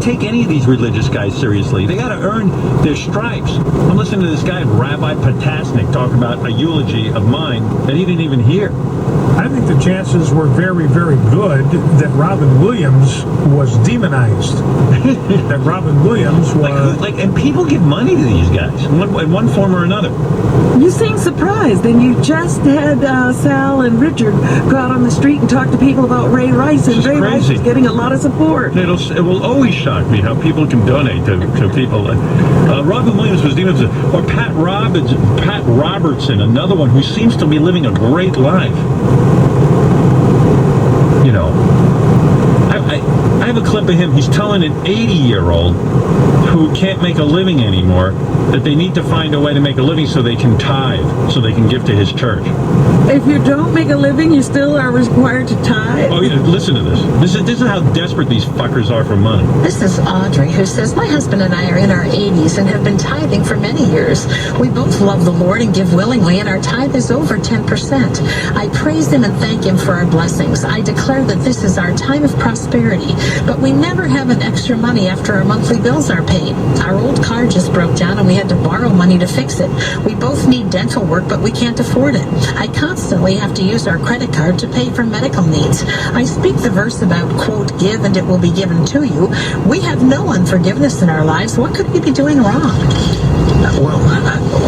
take any of these religious guys seriously. They got to earn their stripes. I'm listening to this guy, Rabbi Potasnik, talk about a eulogy of mine that he didn't even hear. I think the chances were very, very good that Robin Williams was demonized. That Robin Williams was... And people give money to these guys in one form or another. You seem surprised, and you just had Sal and Richard go out on the street and talk to people about Ray Rice, and Ray Rice is getting a lot of support. It will always shock me how people can donate to people. Robin Williams was demonized, or Pat Robertson, another one who seems to be living a great life. You know, I have a clip of him. He's telling an 80-year-old who can't make a living anymore that they need to find a way to make a living so they can tithe, so they can give to his church. If you don't make a living, you still are required to tithe? Oh, yeah, listen to this. This is how desperate these fuckers are for money. This is Audrey, who says, my husband and I are in our 80s and have been tithing for many years. We both love the Lord and give willingly, and our tithe is over 10%. I praise him and thank him for our blessings. I declare that this is our time of prosperity, but we never have an extra money after our monthly bills are paid. Our old car just broke down and we had to borrow money to fix it. We both need dental work, but we can't afford it. I constantly have to use our credit card to pay for medical needs. I speak the verse about, quote, give and it will be given to you. We have no unforgiveness in our lives. What could we be doing wrong? Well,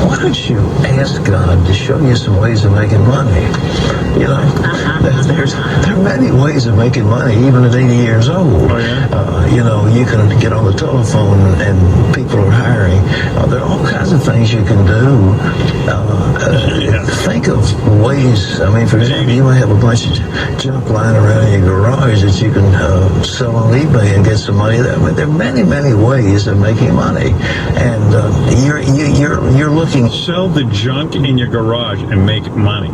why don't you ask God to show you some ways of making money? You know, there are many ways of making money, even at 80 years old. Oh, yeah? You know, you can get on the telephone and people are hiring. There are all kinds of things you can do. Think of ways. I mean, for example, you might have a bunch of junk lying around in your garage that you can sell on eBay and get some money. There are many, many ways of making money, and you're looking. Sell the junk in your garage and make money.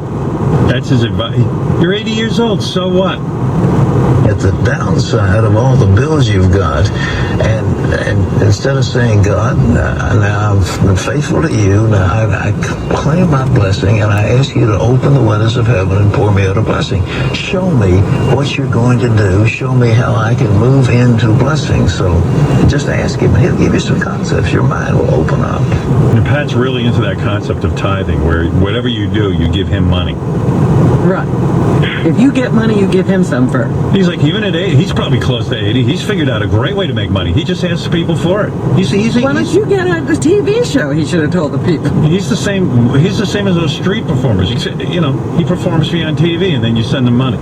That's his advice. You're 80 years old, so what? At the downside of all the bills you've got, and instead of saying, God, now I've been faithful to you, now I claim my blessing, and I ask you to open the windows of heaven and pour me out a blessing. Show me what you're going to do. Show me how I can move into blessing. So just ask him, and he'll give you some concepts. Your mind will open up. And Pat's really into that concept of tithing, where whatever you do, you give him money. Right. If you get money, you give him some first. He's like, even at 80, he's probably close to 80. He's figured out a great way to make money. He just asks people for it. Why don't you get a TV show? He should have told the people. He's the same as those street performers. He performs for you on TV, and then you send him money.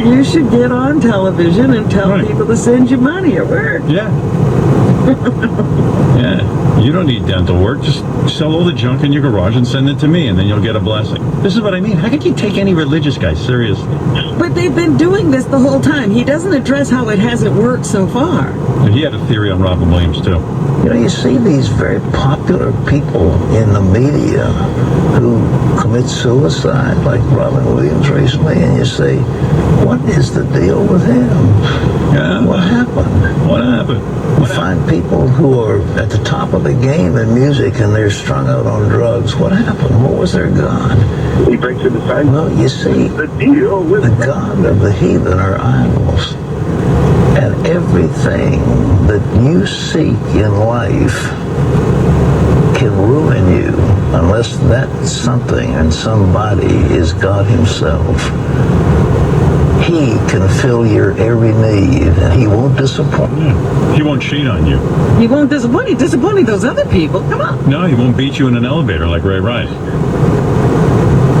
You should get on television and tell people to send you money at work. Yeah. Yeah. You don't need dental work. Just sell all the junk in your garage and send it to me, and then you'll get a blessing. This is what I mean. How could you take any religious guy seriously? But they've been doing this the whole time. He doesn't address how it hasn't worked so far. And he had a theory on Robin Williams, too. You know, you see these very popular people in the media who commit suicide, like Robin Williams recently, and you say, what is the deal with him? Yeah. What happened? What happened? You find people who are at the top of the game in music and they're strung out on drugs. What happened? What was their God? He breaks it aside. Well, you see, the deal with the God of the heathen are idols. And everything that you seek in life can ruin you unless that something and somebody is God himself. He can fill your every need, and he won't disappoint you. He won't cheat on you. He won't disappoint you. Disappointing those other people. Come on. No, he won't beat you in an elevator like Ray Rice.